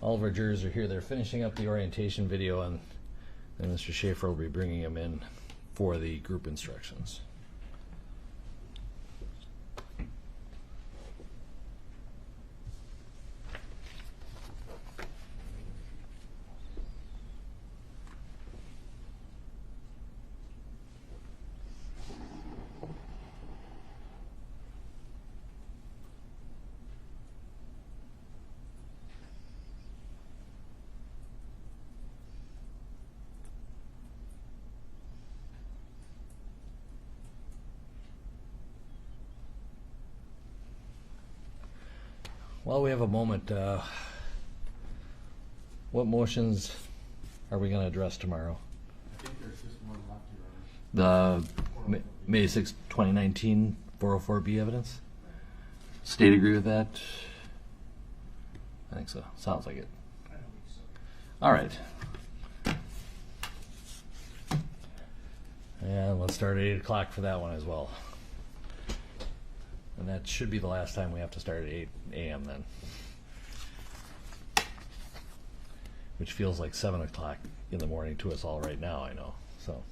All of our jurors are here. They're finishing up the orientation video, and Mr. Schaefer will be bringing them in for the group instructions. While we have a moment, what motions are we going to address tomorrow? I think there's just one left, Your Honor. The May 6, 2019 404B evidence? State agree with that? I think so. Sounds like it. I don't think so. All right. And let's start at 8 o'clock for that one as well. And that should be the last time we have to start at 8 a.m. then. Which feels like 7 o'clock in the morning to us all right now, I know. So.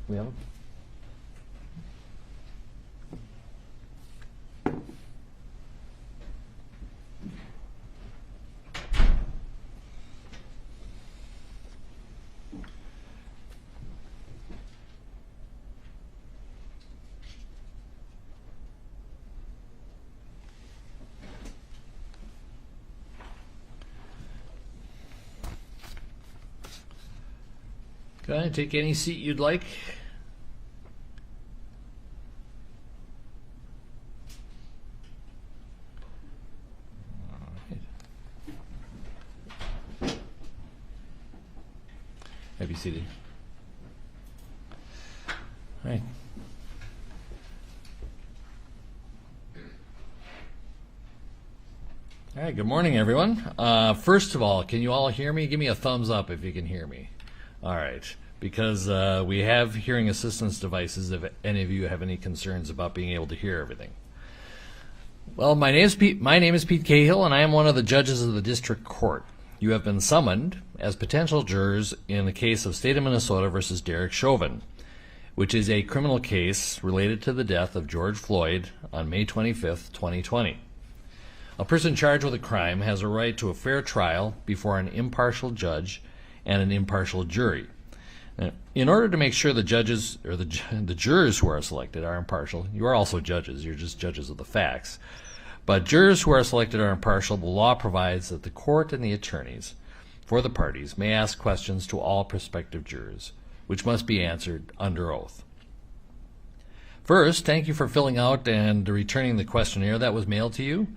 We have them? Go ahead, take any seat you'd like. Have you seated? All right. All right, good morning, everyone. First of all, can you all hear me? Give me a thumbs up if you can hear me. All right, because we have hearing assistance devices if any of you have any concerns about being able to hear everything. Well, my name is Pete Cahill, and I am one of the judges of the district court. You have been summoned as potential jurors in the case of State of Minnesota versus Derek Chauvin, which is a criminal case related to the death of George Floyd on May 25th, 2020. A person charged with a crime has a right to a fair trial before an impartial judge and an impartial jury. In order to make sure the judges or the jurors who are selected are impartial, you are also judges, you're just judges of the facts. But jurors who are selected are impartial. The law provides that the court and the attorneys for the parties may ask questions to all prospective jurors, which must be answered under oath. First, thank you for filling out and returning the questionnaire that was mailed to you.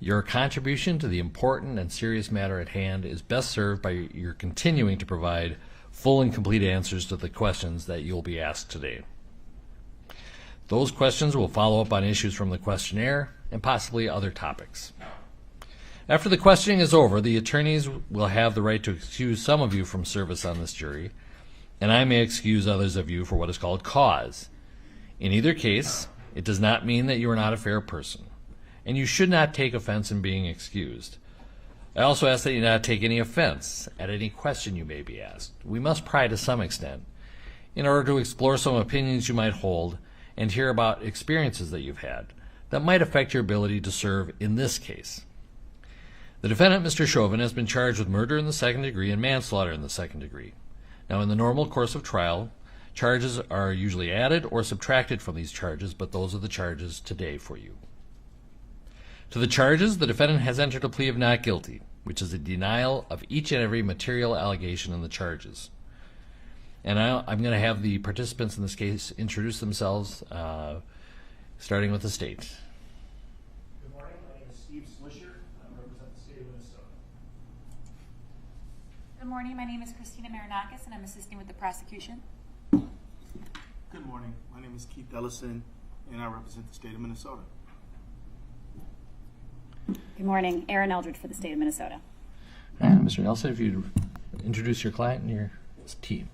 Your contribution to the important and serious matter at hand is best served by your continuing to provide full and complete answers to the questions that you'll be asked today. Those questions will follow up on issues from the questionnaire and possibly other topics. After the questioning is over, the attorneys will have the right to excuse some of you from service on this jury, and I may excuse others of you for what is called cause. In either case, it does not mean that you are not a fair person, and you should not take offense in being excused. I also ask that you not take any offense at any question you may be asked. We must pry to some extent in order to explore some opinions you might hold and hear about experiences that you've had that might affect your ability to serve in this case. The defendant, Mr. Chauvin, has been charged with murder in the second degree and manslaughter in the second degree. Now, in the normal course of trial, charges are usually added or subtracted from these charges, but those are the charges today for you. To the charges, the defendant has entered a plea of not guilty, which is a denial of each and every material allegation in the charges. And I'm going to have the participants in this case introduce themselves, starting with the state. Good morning. My name is Steve Swisher. I represent the state of Minnesota. Good morning. My name is Christina Marinakis, and I'm assisting with the prosecution. Good morning. My name is Keith Ellison, and I represent the state of Minnesota. Good morning. Erin Eldridge for the state of Minnesota. All right, Mr. Nelson, if you'd introduce your client and your team.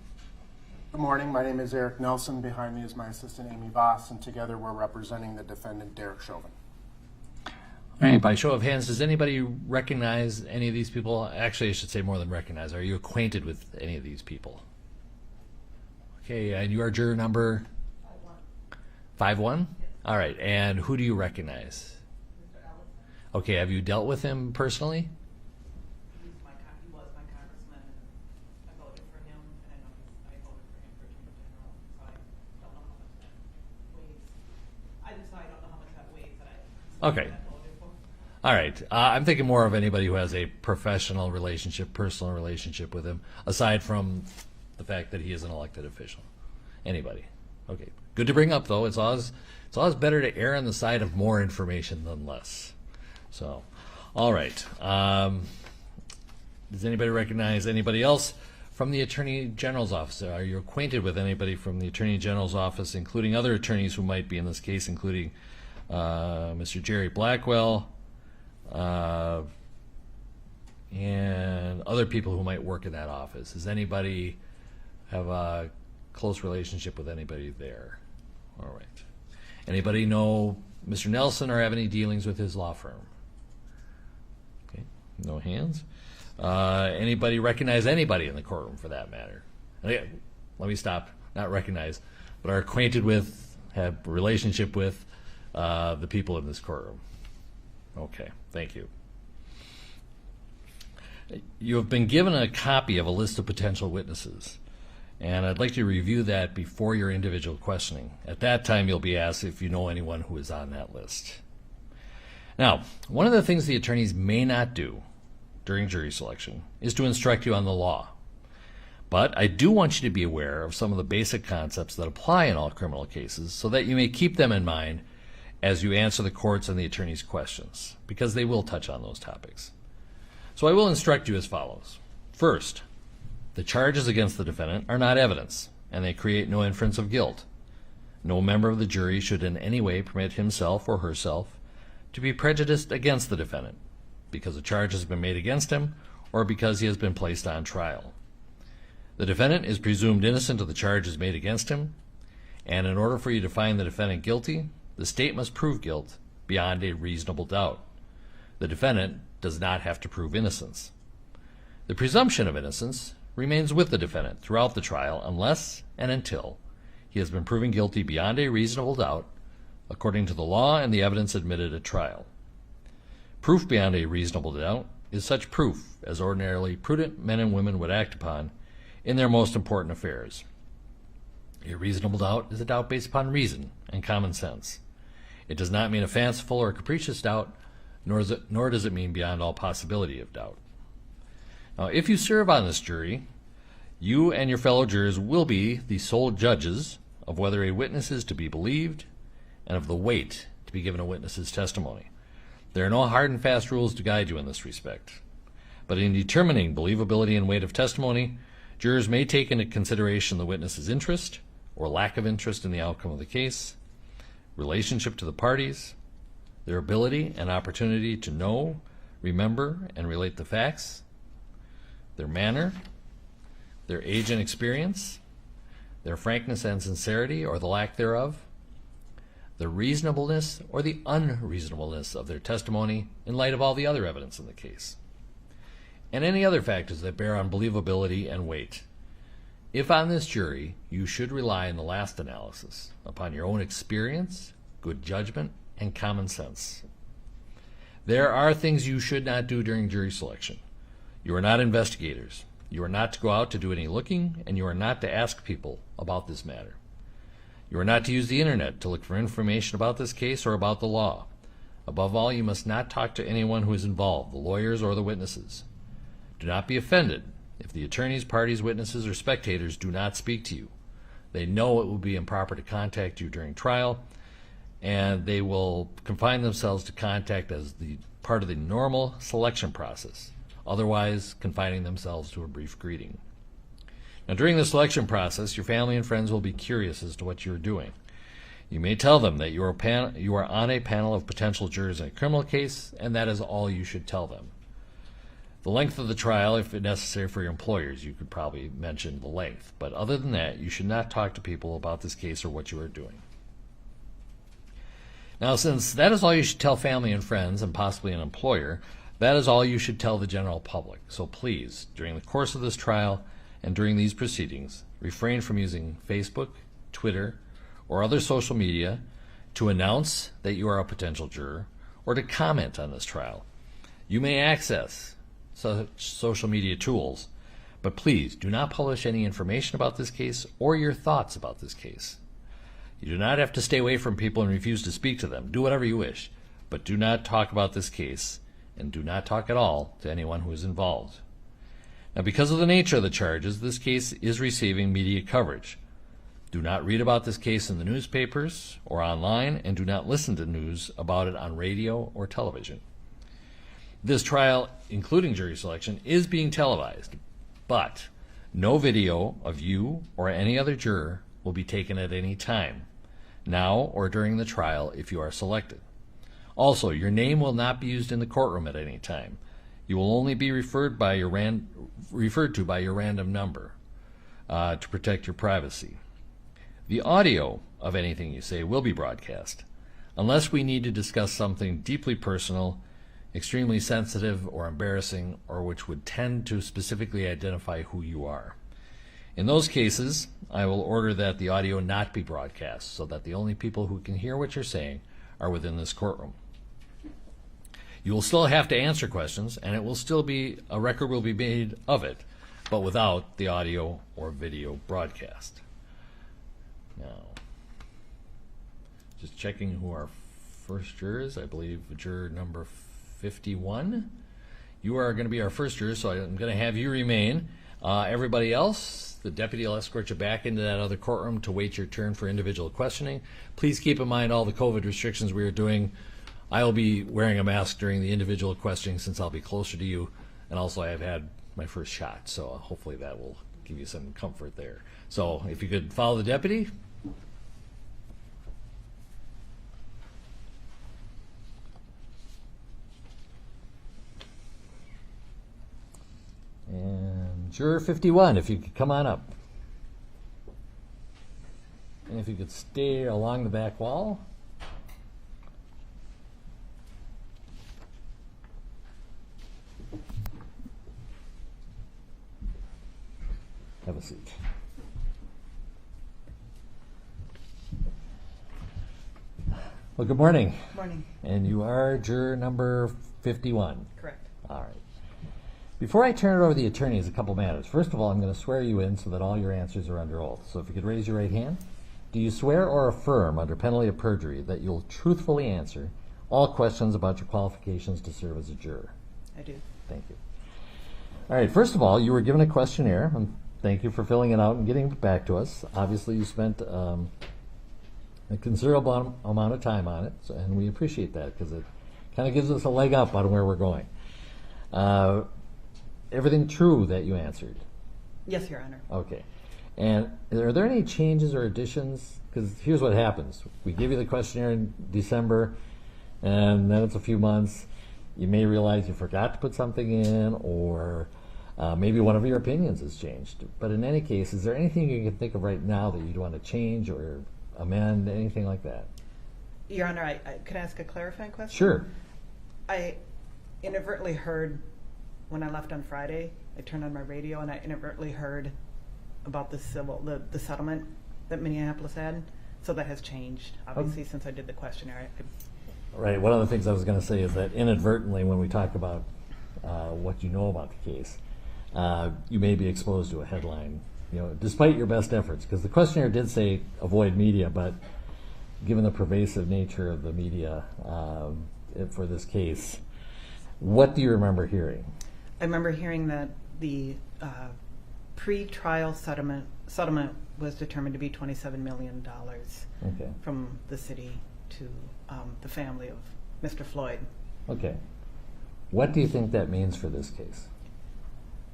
Good morning. My name is Eric Nelson. Behind me is my assistant, Amy Voss, and together we're representing the defendant, Derek Chauvin. All right, by show of hands, does anybody recognize any of these people? Actually, I should say more than recognize. Are you acquainted with any of these people? Okay, and you are juror number? 5-1. 5-1? Yes. All right, and who do you recognize? Mr. Ellison. Okay, have you dealt with him personally? He was my congressman, and I voted for him, and I voted for him for Attorney General, so I don't know how much that weighs. I don't know how much that weighs that I Okay. voted for. All right. I'm thinking more of anybody who has a professional relationship, personal relationship with him, aside from the fact that he is an elected official. Anybody. Okay. Good to bring up, though. It's always better to err on the side of more information than less. So, all right. Does anybody recognize anybody else from the Attorney General's office? Are you acquainted with anybody from the Attorney General's office, including other attorneys who might be in this case, including Mr. Jerry Blackwell, and other people who might work in that office? Does anybody have a close relationship with anybody there? All right. Anybody know Mr. Nelson or have any dealings with his law firm? Okay, no hands. Anybody recognize anybody in the courtroom for that matter? Let me stop. Not recognize, but are acquainted with, have a relationship with the people in this courtroom. Okay, thank you. You have been given a copy of a list of potential witnesses, and I'd like to review that before your individual questioning. At that time, you'll be asked if you know anyone who is on that list. Now, one of the things the attorneys may not do during jury selection is to instruct you on the law. But I do want you to be aware of some of the basic concepts that apply in all criminal cases so that you may keep them in mind as you answer the court's and the attorney's questions, because they will touch on those topics. So I will instruct you as follows. First, the charges against the defendant are not evidence, and they create no inference of guilt. No member of the jury should in any way permit himself or herself to be prejudiced against the defendant because a charge has been made against him or because he has been placed on trial. The defendant is presumed innocent of the charges made against him, and in order for you to find the defendant guilty, the state must prove guilt beyond a reasonable doubt. The defendant does not have to prove innocence. The presumption of innocence remains with the defendant throughout the trial unless and until he has been proven guilty beyond a reasonable doubt according to the law and the evidence admitted at trial. Proof beyond a reasonable doubt is such proof as ordinarily prudent men and women would act upon in their most important affairs. A reasonable doubt is a doubt based upon reason and common sense. It does not mean a fanciful or capricious doubt, nor does it mean beyond all possibility of doubt. Now, if you serve on this jury, you and your fellow jurors will be the sole judges of whether a witness is to be believed and of the weight to be given a witness's testimony. There are no hard and fast rules to guide you in this respect. But in determining believability and weight of testimony, jurors may take into consideration the witness's interest or lack of interest in the outcome of the case, relationship to the parties, their ability and opportunity to know, remember, and relate the facts, their manner, their age and experience, their frankness and sincerity or the lack thereof, the reasonableness or the unreasonableness of their testimony in light of all the other evidence in the case, and any other factors that bear on believability and weight. If on this jury, you should rely in the last analysis upon your own experience, good judgment, and common sense. There are things you should not do during jury selection. You are not investigators. You are not to go out to do any looking, and you are not to ask people about this matter. You are not to use the internet to look for information about this case or about the law. Above all, you must not talk to anyone who is involved, the lawyers or the witnesses. Do not be offended if the attorneys, parties, witnesses, or spectators do not speak to you. They know it will be improper to contact you during trial, and they will confine themselves to contact as the part of the normal selection process, otherwise confining themselves to a brief greeting. Now, during the selection process, your family and friends will be curious as to what you are doing. You may tell them that you are on a panel of potential jurors in a criminal case, and that is all you should tell them. The length of the trial, if necessary for your employers, you could probably mention the length. But other than that, you should not talk to people about this case or what you are doing. Now, since that is all you should tell family and friends, and possibly an employer, that is all you should tell the general public. So please, during the course of this trial and during these proceedings, refrain from using Facebook, Twitter, or other social media to announce that you are a potential juror or to comment on this trial. You may access such social media tools, but please do not publish any information about this case or your thoughts about this case. You do not have to stay away from people and refuse to speak to them. Do whatever you wish, but do not talk about this case, and do not talk at all to anyone who is involved. Now, because of the nature of the charges, this case is receiving media coverage. Do not read about this case in the newspapers or online, and do not listen to news about it on radio or television. This trial, including jury selection, is being televised, but no video of you or any other juror will be taken at any time, now or during the trial if you are selected. Also, your name will not be used in the courtroom at any time. You will only be referred to by your random number to protect your privacy. The audio of anything you say will be broadcast, unless we need to discuss something deeply personal, extremely sensitive or embarrassing, or which would tend to specifically identify who you are. In those cases, I will order that the audio not be broadcast so that the only people who can hear what you're saying are within this courtroom. You will still have to answer questions, and a record will be made of it, but without the audio or video broadcast. Now, just checking who our first juror is. I believe juror number 51. You are going to be our first juror, so I'm going to have you remain. Everybody else, the deputy will escort you back into that other courtroom to wait your turn for individual questioning. Please keep in mind all the COVID restrictions we are doing. I will be wearing a mask during the individual questioning since I'll be closer to you, and also I have had my first shot, so hopefully that will give you some comfort there. So if you could follow the deputy. And juror 51, if you could come on up. And if you could stay along the back wall. Have a seat. Well, good morning. Good morning. And you are juror number 51. Correct. All right. Before I turn it over to the attorneys, a couple matters. First of all, I'm going to swear you in so that all your answers are under oath. So if you could raise your right hand. Do you swear or affirm under penalty of perjury that you'll truthfully answer all questions about your qualifications to serve as a juror? I do. Thank you. All right. First of all, you were given a questionnaire, and thank you for filling it out and getting it back to us. Obviously, you spent a considerable amount of time on it, and we appreciate that because it kind of gives us a leg up on where we're going. Everything true that you answered? Yes, Your Honor. Okay. And are there any changes or additions? Because here's what happens. We give you the questionnaire in December, and then it's a few months. You may realize you forgot to put something in, or maybe one of your opinions has changed. But in any case, is there anything you can think of right now that you'd want to change or amend, anything like that? Your Honor, I could I ask a clarifying question? Sure. I inadvertently heard, when I left on Friday, I turned on my radio and I inadvertently heard about the settlement that Minneapolis had. So that has changed, obviously, since I did the questionnaire. Right. One of the things I was going to say is that inadvertently, when we talk about what you know about the case, you may be exposed to a headline, despite your best efforts. Because the questionnaire did say avoid media, but given the pervasive nature of the media for this case, what do you remember hearing? I remember hearing that the pre-trial settlement was determined to be $27 million Okay. from the city to the family of Mr. Floyd. Okay. What do you think that means for this case?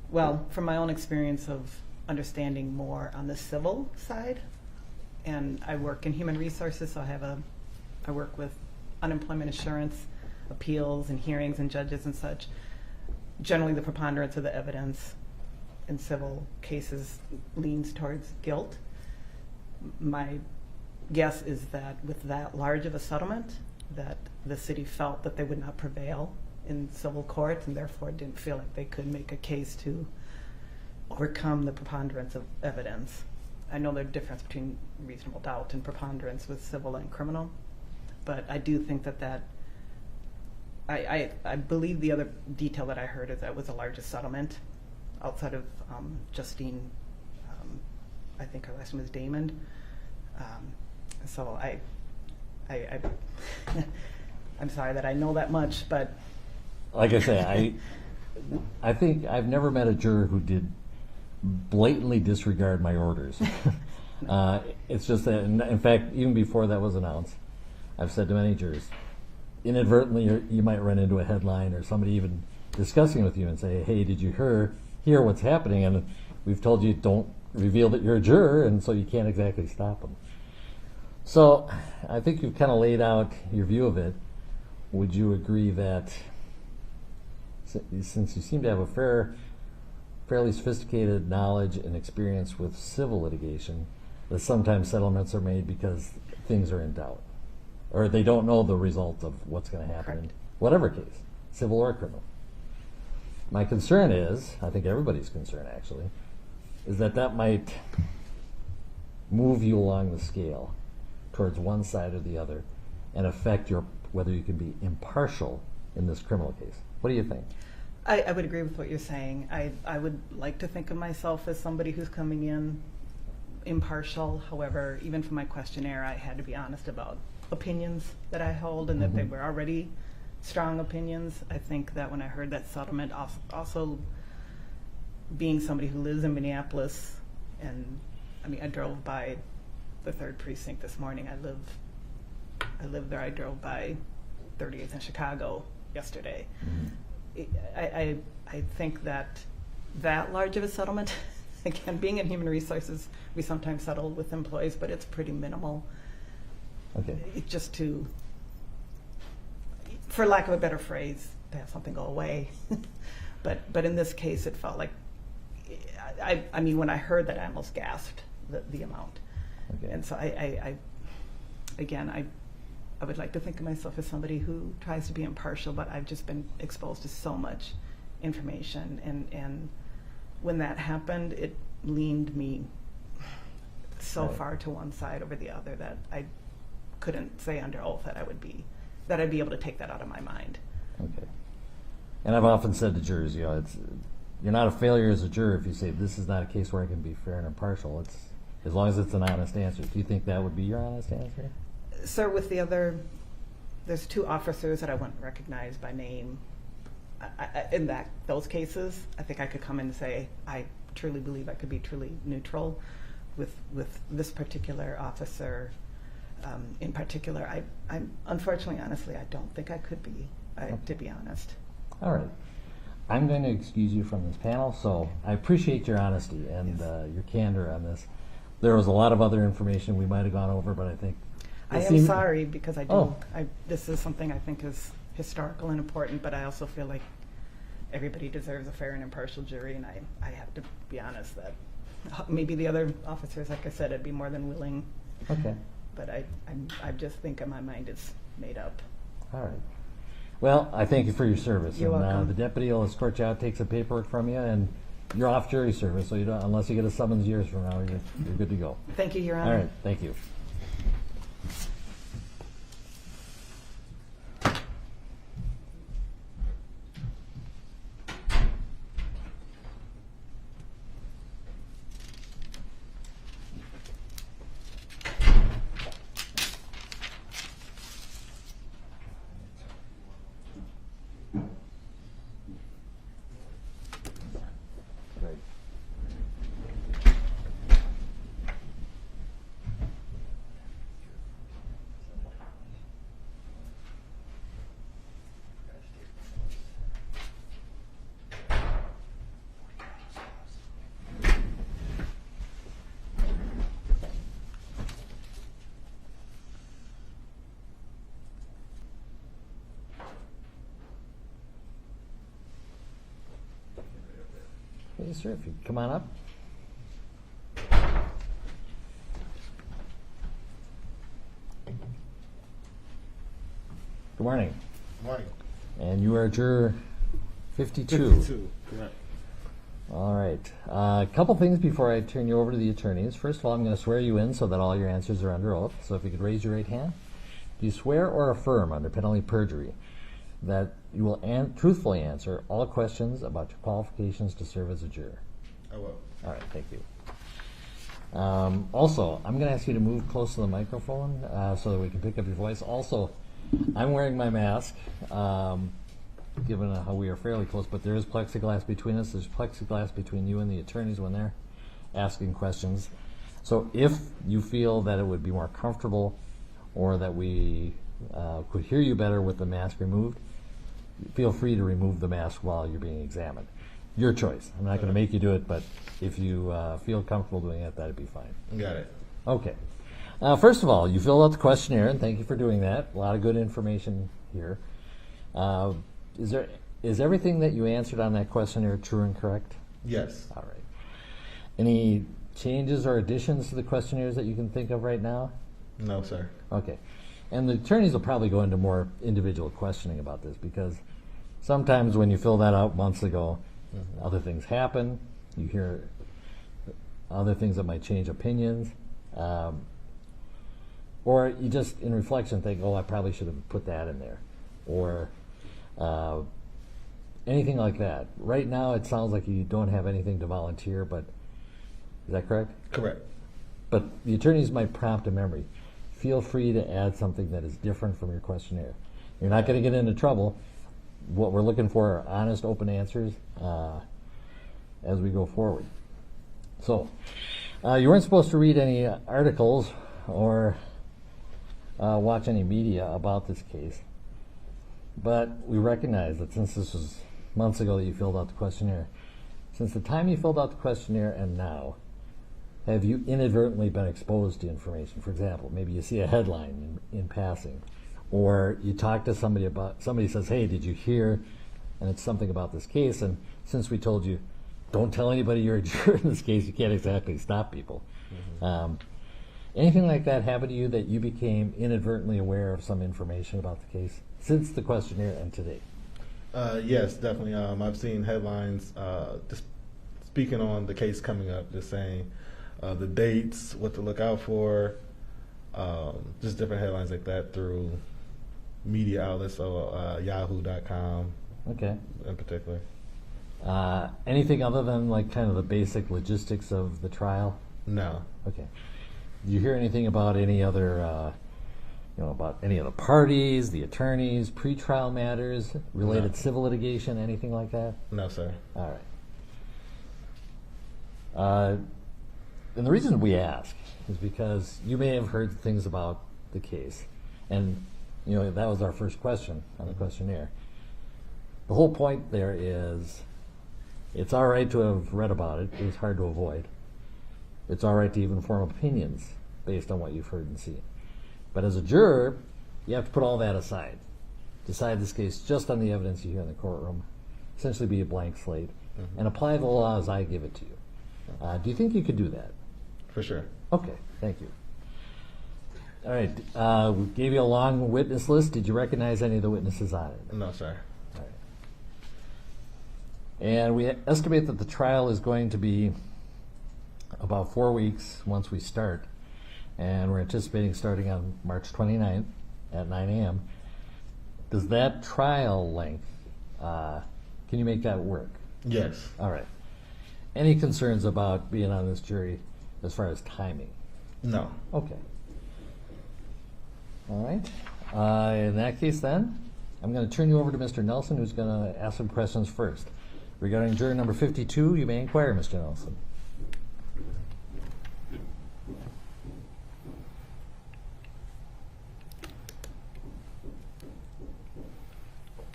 Well, from my own experience of understanding more on the civil side. And I work in human resources, so I work with unemployment insurance, appeals and hearings and judges and such. Generally, the preponderance of the evidence in civil cases leans towards guilt. My guess is that with that large of a settlement, that the city felt that they would not prevail in civil court and therefore didn't feel like they could make a case to overcome the preponderance of evidence. I know there's a difference between reasonable doubt and preponderance with civil and criminal, but I do think that I believe the other detail that I heard is that it was the largest settlement outside of Justine, I think her last name was Damon. So I'm sorry that I know that much, but Like I say, I think I've never met a juror who did blatantly disregard my orders. It's just that, in fact, even before that was announced, I've said to many jurors, inadvertently you might run into a headline or somebody even discussing with you and say, hey, did you hear what's happening? And we've told you don't reveal that you're a juror, and so you can't exactly stop them. So I think you've kind of laid out your view of it. Would you agree that since you seem to have a fairly sophisticated knowledge and experience with civil litigation, that sometimes settlements are made because things are in doubt, or they don't know the result of what's going to happen in whatever case, civil or criminal? My concern is, I think everybody's concern actually, is that might move you along the scale towards one side or the other and affect whether you can be impartial in this criminal case. What do you think? I would agree with what you're saying. I would like to think of myself as somebody who's coming in impartial. However, even for my questionnaire, I had to be honest about opinions that I hold and that they were already strong opinions. I think that when I heard that settlement, also being somebody who lives in Minneapolis, and I mean, I drove by the 3rd precinct this morning. I live there. I drove by 38th in Chicago yesterday. I think that large of a settlement, again, being in human resources, we sometimes settle with employees, but it's pretty minimal. Okay. It's just for lack of a better phrase, to have something go away. But in this case, it felt like, I mean, when I heard that, I almost gasped the amount. Okay. And so I would like to think of myself as somebody who tries to be impartial, but I've just been exposed to so much information, and when that happened, it leaned me so far to one side over the other that I couldn't say under oath that I'd be able to take that out of my mind. Okay. And I've often said to jurors, you're not a failure as a juror if you say this is not a case where I can be fair and impartial. It's as long as it's an honest answer. Do you think that would be your honest answer? Sir, with there's 2 officers that I wouldn't recognize by name. In those cases, I think I could come in and say, I truly believe I could be truly neutral. With this particular officer, in particular, I unfortunately, honestly, I don't think I could be, to be honest. All right. I'm going to excuse you from this panel, so I appreciate your honesty and your candor on this. There was a lot of other information we might have gone over, but I think I am sorry because this is something I think is historical and important, but I also feel like everybody deserves a fair and impartial jury, and I have to be honest that maybe the other officers, like I said, I'd be more than willing. Okay. But I just think my mind is made up. All right. Well, I thank you for your service. You're welcome. The deputy will escort you out, take some paperwork from you, and you're off jury service, so you don't, unless you get a summons years from now, you're good to go. Thank you, Your Honor. All right. Thank you. Great. sir. If you come on up. Good morning. Morning. And you are juror 52. 52, correct. All right. A couple things before I turn you over to the attorneys. First of all, I'm going to swear you in so that all your answers are under oath. So if you could raise your right hand. Do you swear or affirm under penalty of perjury that you will truthfully answer all questions about your qualifications to serve as a juror? I will. All right, thank you. Also, I'm going to ask you to move close to the microphone so that we can pick up your voice. Also, I'm wearing my mask, given how we are fairly close, but there is plexiglass between us. There's plexiglass between you and the attorneys when they're asking questions. So if you feel that it would be more comfortable or that we could hear you better with the mask removed, feel free to remove the mask while you're being examined. Your choice. I'm not going to make you do it, but if you feel comfortable doing it, that'd be fine. Got it. Okay. First of all, you filled out the questionnaire, and thank you for doing that. A lot of good information here. Is everything that you answered on that questionnaire true and correct? Yes. All right. Any changes or additions to the questionnaires that you can think of right now? No, sir. Okay. And the attorneys will probably go into more individual questioning about this because sometimes when you fill that out months ago, other things happen. You hear other things that might change opinions. Or you just, in reflection, think, oh, I probably should have put that in there. Or anything like that. Right now, it sounds like you don't have anything to volunteer, but is that correct? Correct. But the attorneys might prompt a memory. Feel free to add something that is different from your questionnaire. You're not going to get into trouble. What we're looking for are honest, open answers as we go forward. So, you weren't supposed to read any articles or watch any media about this case. But we recognize that since this was months ago that you filled out the questionnaire, since the time you filled out the questionnaire and now, have you inadvertently been exposed to information? For example, maybe you see a headline in passing, or you talk to somebody says, hey, did you hear? And it's something about this case, and since we told you, don't tell anybody you're a juror in this case, you can't exactly stop people. Anything like that happen to you that you became inadvertently aware of some information about the case since the questionnaire and today? Yes, definitely. I've seen headlines just speaking on the case coming up, just saying the dates, what to look out for, just different headlines like that through media outlets, so yahoo.com Okay. in particular. Anything other than like kind of the basic logistics of the trial? No. Okay. Did you hear anything about any other, about any of the parties, the attorneys, pretrial matters, related No. civil litigation, anything like that? No, sir. All right. And the reason we ask is because you may have heard things about the case, and that was our first question on the questionnaire. The whole point there is, it's all right to have read about it. It was hard to avoid. It's all right to even form opinions based on what you've heard and seen. But as a juror, you have to put all that aside. Decide this case just on the evidence you hear in the courtroom. Essentially be a blank slate. And apply the law as I give it to you. Do you think you could do that? For sure. Okay, thank you. All right, we gave you a long witness list. Did you recognize any of the witnesses on it? No, sir. All right. And we estimate that the trial is going to be about 4 weeks once we start. And we're anticipating starting on March 29th at 9 a.m. Does that trial length, can you make that work? Yes. All right. Any concerns about being on this jury as far as timing? No. Okay. All right. In that case, then, I'm going to turn you over to Mr. Nelson, who's going to ask some questions first. Regarding juror number 52, you may inquire, Mr. Nelson.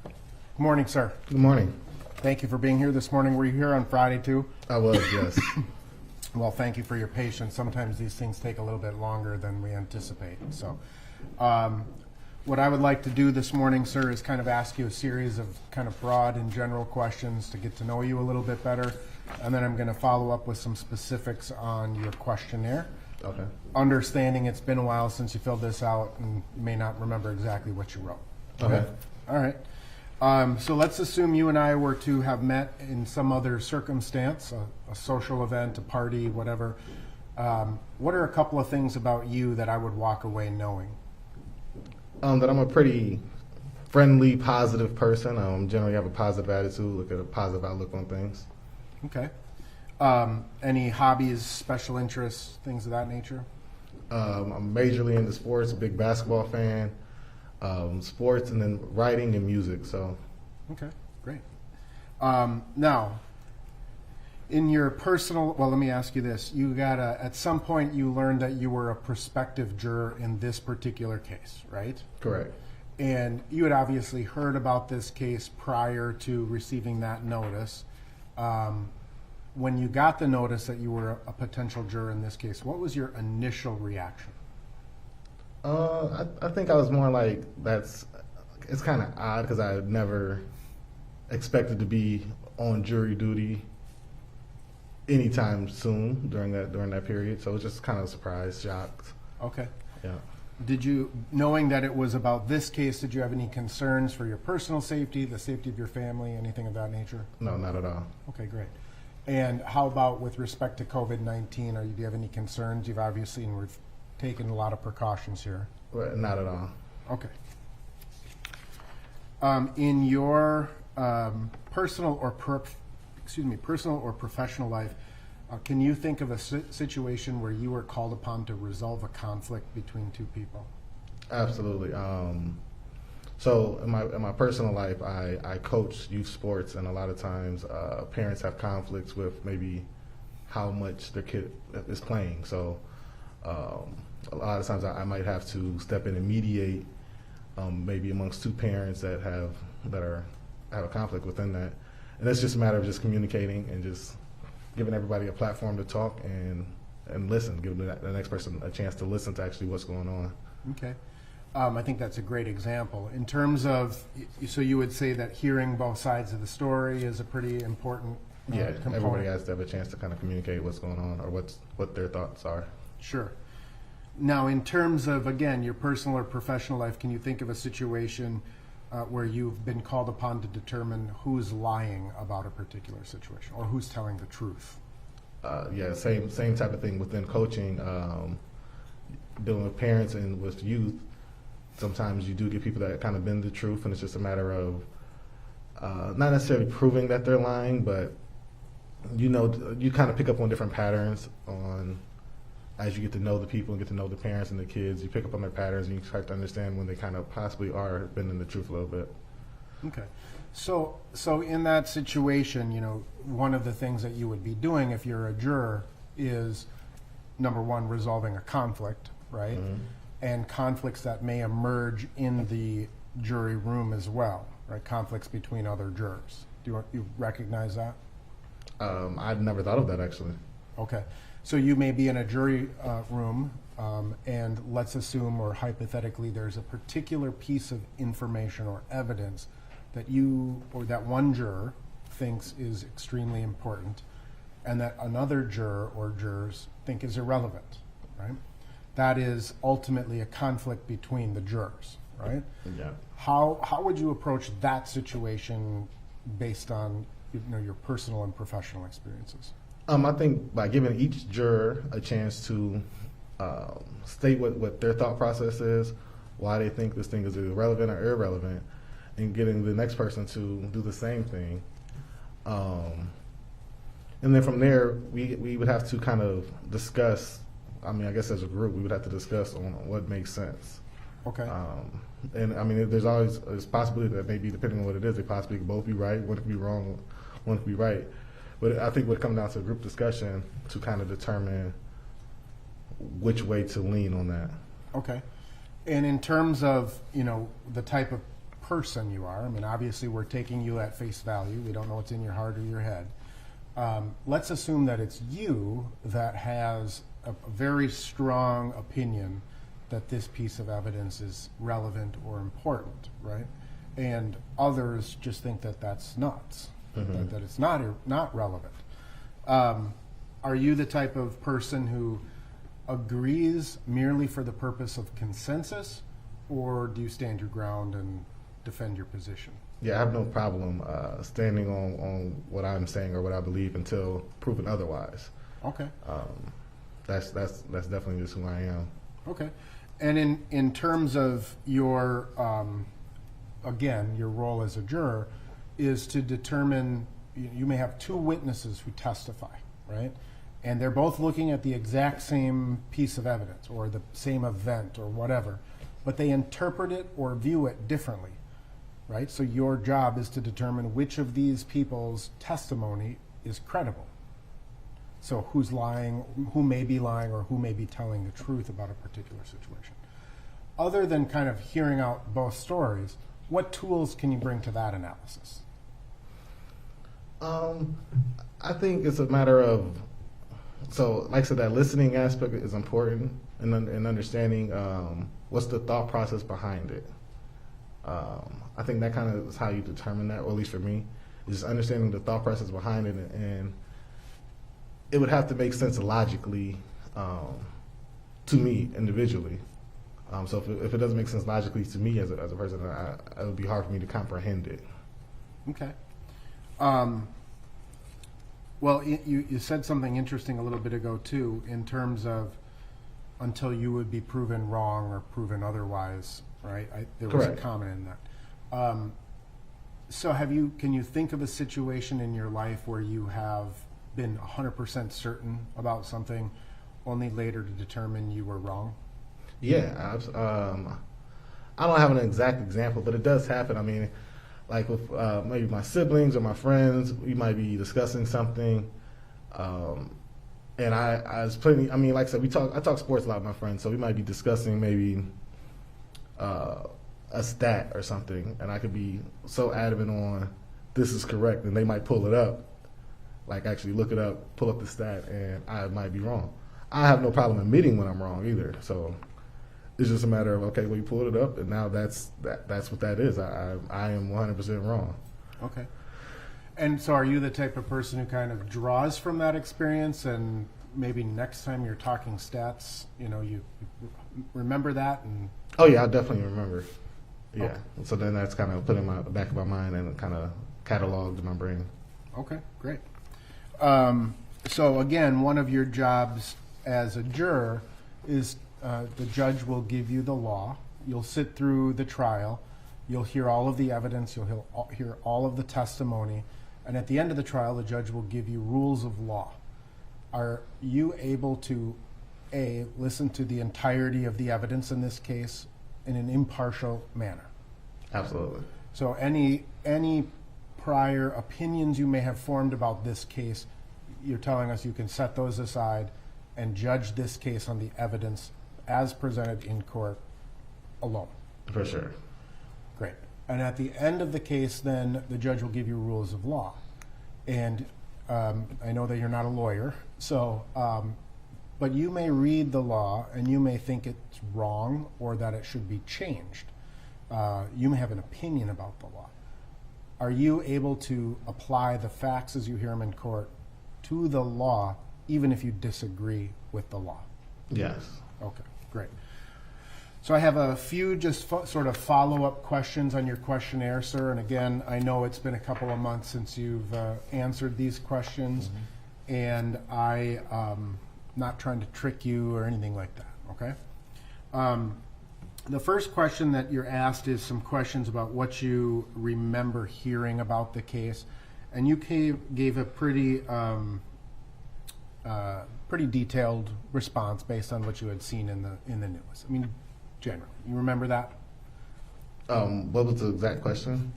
Good morning, sir. Good morning. Thank you for being here this morning. Were you here on Friday, too? I was, yes. Well, thank you for your patience. Sometimes these things take a little bit longer than we anticipate. So what I would like to do this morning, sir, is kind of ask you a series of kind of broad and general questions to get to know you a little bit better. And then I'm going to follow up with some specifics on your questionnaire. Okay. Understanding it's been a while since you filled this out and you may not remember exactly what you wrote. Okay. All right. So let's assume you and I were to have met in some other circumstance, a social event, a party, whatever. What are a couple of things about you that I would walk away knowing? That I'm a pretty friendly, positive person. Generally have a positive attitude, look at a positive outlook on things. Okay. Any hobbies, special interests, things of that nature? I'm majorly into sports, big basketball fan, sports, and then writing and music. So, Okay, great. Now, in your personal, well, let me ask you this. You got at some point you learned that you were a prospective juror in this particular case, right? correct. And you had obviously heard about this case prior to receiving that notice. When you got the notice that you were a potential juror in this case, what was your initial reaction? I think I was more like, it's kind of odd because I had never expected to be on jury duty anytime soon during that period. So it was just kind of surprised, shocked. Okay. Yeah. Did you, knowing that it was about this case, did you have any concerns for your personal safety, the safety of your family, anything of that nature? No, not at all. Okay, great. And how about with respect to COVID-19? Do you have any concerns? You've obviously taken a lot of precautions here. Well, not at all. Okay. In your personal or professional life, can you think of a situation where you were called upon to resolve a conflict between two people? Absolutely. So in my personal life, I coach youth sports, and a lot of times parents have conflicts with maybe how much their kid is playing. So a lot of times I might have to step in and mediate, maybe amongst two parents that have a conflict within that, and it's just a matter of just communicating and just giving everybody a platform to talk and listen, giving the next person a chance to listen to actually what's going on. Okay. I think that's a great example. In terms of, so you would say that hearing both sides of the story is a pretty important component. Everybody has to have a chance to kind of communicate what's going on or what their thoughts are. Sure. Now, in terms of, again, your personal or professional life, can you think of a situation where you've been called upon to determine who's lying about a particular situation or who's telling the truth? Same type of thing within coaching, dealing with parents and with youth. Sometimes you do get people that kind of bend the truth, and it's just a matter of not necessarily proving that they're lying, but you kind of pick up on different patterns as you get to know the people and get to know the parents and the kids. You pick up on their patterns, and you start to understand when they kind of possibly are bending the truth a little bit. Okay. So in that situation, one of the things that you would be doing if you're a juror is, number one, resolving a conflict, right? Mm-hmm. And conflicts that may emerge in the jury room as well, right? Conflicts between other jurors. Do you recognize that? I'd never thought of that, actually. Okay. So you may be in a jury room, and let's assume, or hypothetically, there's a particular piece of information or evidence that you or that one juror thinks is extremely important, and that another juror or jurors think is irrelevant, right? That is ultimately a conflict between the jurors, right? Yeah. How would you approach that situation based on your personal and professional experiences? I think by giving each juror a chance to state what their thought process is, why they think this thing is irrelevant or irrelevant, and getting the next person to do the same thing. And then from there, we would have to kind of discuss, I guess as a group, we would have to discuss on what makes sense. Okay. And there's always a possibility that maybe, depending on what it is, they possibly could both be right, one could be wrong, one could be right. But I think it would come down to a group discussion to kind of determine which way to lean on that. Okay. And in terms of, the type of person you are, obviously we're taking you at face value. We don't know what's in your heart or your head. Let's assume that it's you that has a very strong opinion that this piece of evidence is relevant or important, right? And others just think that that's nuts, that it's not relevant. Are you the type of person who agrees merely for the purpose of consensus, or do you stand your ground and defend your position? Yeah, I have no problem standing on what I'm saying or what I believe until proven otherwise. Okay. That's definitely just who I am. Okay. And in terms of your, again, your role as a juror is to determine, you may have two witnesses who testify, right? And they're both looking at the exact same piece of evidence or the same event or whatever, but they interpret it or view it differently, right? So your job is to determine which of these people's testimony is credible. So who's lying, who may be lying, or who may be telling the truth about a particular situation. Other than kind of hearing out both stories, what tools can you bring to that analysis? I think it's a matter of, so like I said, that listening aspect is important, and understanding what's the thought process behind it. I think that kind of is how you determine that, or at least for me, is just understanding the thought process behind it, and it would have to make sense logically to me individually. So if it doesn't make sense logically to me as a person, it would be hard for me to comprehend it. Okay. Well, you said something interesting a little bit ago, too, in terms of until you would be proven wrong or proven otherwise, right? There was Correct. a comment in that. So can you think of a situation in your life where you have been 100% certain about something, only later to determine you were wrong? Yeah, I don't have an exact example, but it does happen. I mean, like with maybe my siblings or my friends, we might be discussing something, and I was putting. I mean, like I said, I talk sports a lot with my friends, so we might be discussing maybe a stat or something, and I could be so adamant on this is correct, and they might pull it up, like actually look it up, pull up the stat, and I might be wrong. I have no problem admitting when I'm wrong either, so. It's just a matter of, okay, well, you pulled it up, and now that's what that is. I am 100% wrong. Okay. And so are you the type of person who kind of draws from that experience, and maybe next time you're talking stats, you remember that? And Oh, yeah, I definitely remember. Yeah. Okay. So then that's kind of put in my back of my mind and kind of cataloged in my brain. Okay, great. So again, one of your jobs as a juror is the judge will give you the law. You'll sit through the trial. You'll hear all of the evidence. You'll hear all of the testimony. And at the end of the trial, the judge will give you rules of law. Are you able to, A, listen to the entirety of the evidence in this case in an impartial manner? Absolutely. So any prior opinions you may have formed about this case, you're telling us you can set those aside and judge this case on the evidence as presented in court alone. For sure. Great. And at the end of the case, then, the judge will give you rules of law. And I know that you're not a lawyer, so, but you may read the law and you may think it's wrong or that it should be changed. You may have an opinion about the law. Are you able to apply the facts as you hear them in court to the law, even if you disagree with the law? Yes. Okay, great. So I have a few just sort of follow-up questions on your questionnaire, sir. And again, I know it's been a couple of months since you've answered these questions, and I'm not trying to trick you or anything like that, okay? The first question that you're asked is some questions about what you remember hearing about the case. And you gave a pretty detailed response based on what you had seen in the news. I mean, generally, you remember that? What was the exact question?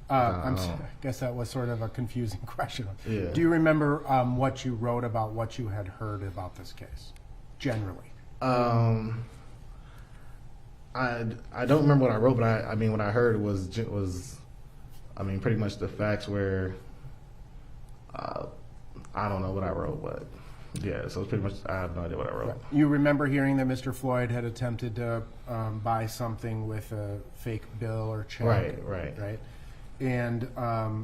I guess that was sort of a confusing question. Yeah. Do you remember what you wrote about what you had heard about this case, generally? I don't remember what I wrote, but I mean what I heard was pretty much the facts where I don't know what I wrote, but yeah, so it's pretty much I have no idea what I wrote. Right. You remember hearing that Mr. Floyd had attempted to buy something with a fake bill or check, Right. and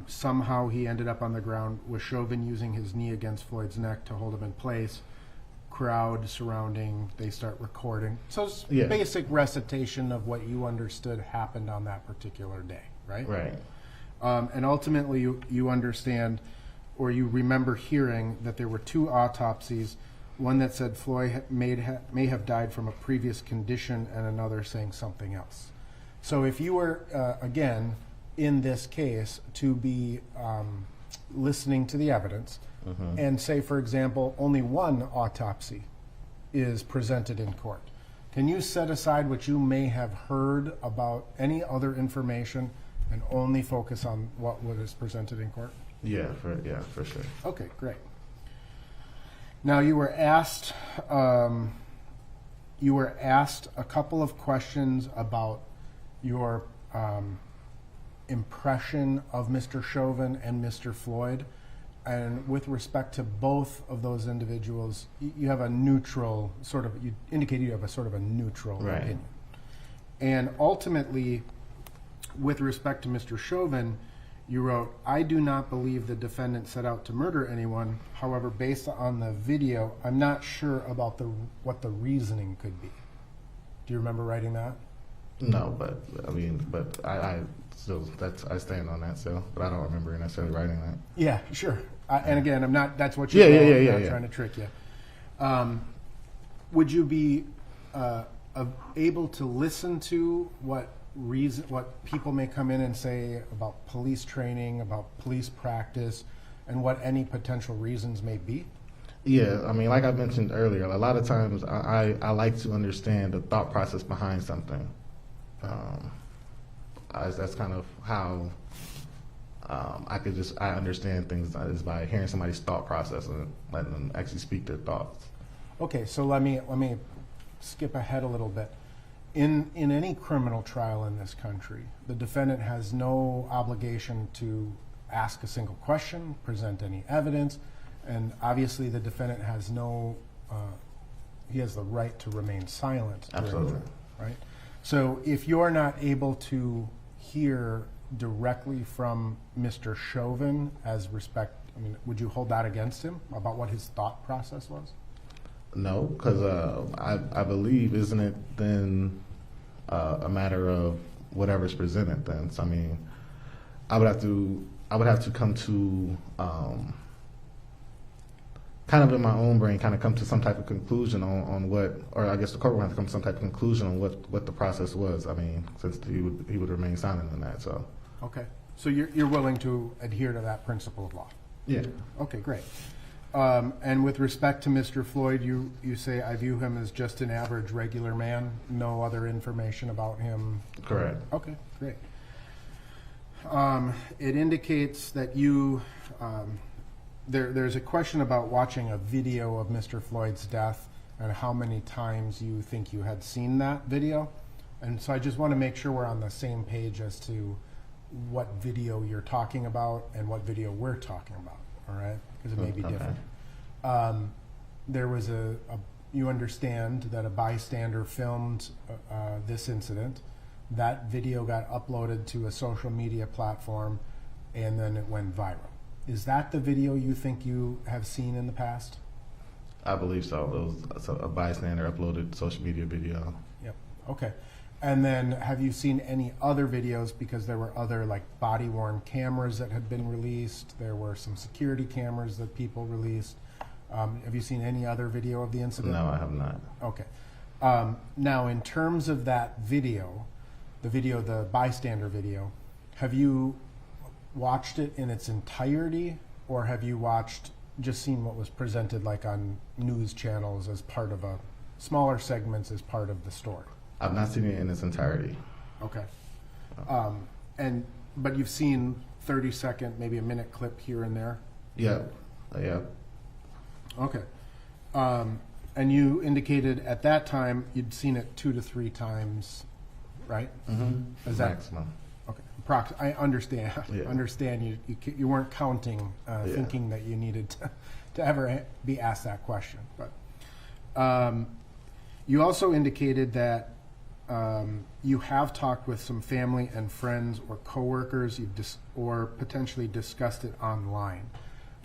somehow he ended up on the ground with Chauvin using his knee against Floyd's neck to hold him in place. Crowd surrounding, they start recording. So it's Yeah. basic recitation of what you understood happened on that particular day, right? Right. And ultimately, you understand, or you remember hearing that there were 2 autopsies, one that said Floyd may have died from a previous condition, and another saying something else. So if you were, again, in this case, to be listening to the evidence, and say, for example, only one autopsy is presented in court, can you set aside what you may have heard about any other information and only focus on what was presented in court? Yeah, for sure. Okay, great. Now you were asked a couple of questions about your impression of Mr. Chauvin and Mr. Floyd, and with respect to both of those individuals, you have a neutral sort of. You indicated you have a sort of a neutral Right. opinion, and ultimately, with respect to Mr. Chauvin, you wrote, "I do not believe the defendant set out to murder anyone. However, based on the video, I'm not sure about what the reasoning could be." Do you remember writing that? No, but I still I stand on that still, but I don't remember necessarily writing that. Yeah, sure. And again, I'm not. That's what you're. Yeah, I'm not yeah. trying to trick you. Would you be able to listen to what people may come in and say about police training, about police practice, and what any potential reasons may be? Yeah, I mean, like I mentioned earlier, a lot of times I like to understand the thought process behind something. That's kind of how I understand things is by hearing somebody's thought process and letting them actually speak their thoughts. Okay, so let me skip ahead a little bit. In any criminal trial in this country, the defendant has no obligation to ask a single question, present any evidence, and obviously the defendant has he has the right to remain silent during Absolutely. trial, right? So if you're not able to hear directly from Mr. Chauvin would you hold that against him about what his thought process was? No, because I believe, isn't it then a matter of whatever's presented then? So, I mean, I would have to come to kind of in my own brain, kind of come to some type of conclusion on what, or I guess the court would have to come to some type of conclusion on what the process was. I mean, since he would remain silent on that. So. Okay, so you're willing to adhere to that principle of law? Yeah. Okay, great. And with respect to Mr. Floyd, you say, I view him as just an average, regular man, no other information about him? Correct. Okay, great. It indicates that there's a question about watching a video of Mr. Floyd's death and how many times you think you had seen that video. And so I just want to make sure we're on the same page as to what video you're talking about and what video we're talking about, all right? Because it may be different. There was you understand that a bystander filmed this incident. That video got uploaded to a social media platform, and then it went viral. Is that the video you think you have seen in the past? I believe so. It was a bystander uploaded social media video. Yep. Okay. And then have you seen any other videos, because there were other body-worn cameras that had been released, there were some security cameras that people released. Have you seen any other video of the incident? No, I have not. Okay. Now, in terms of that video, the bystander video, have you watched it in its entirety, or have you just seen what was presented on news channels as part of smaller segments as part of the story? I've not seen it in its entirety. Okay. But you've seen 30-second, maybe a minute clip here and there? Yeah. Yeah. Okay. And you indicated at that time you'd seen it 2 to 3 times, right? Mm-hmm. Is that maximum? Okay. I understand. Yeah. Understand you weren't counting, thinking that you needed to ever be asked that question. But you also indicated that you have talked with some family and friends or coworkers, or potentially discussed it online.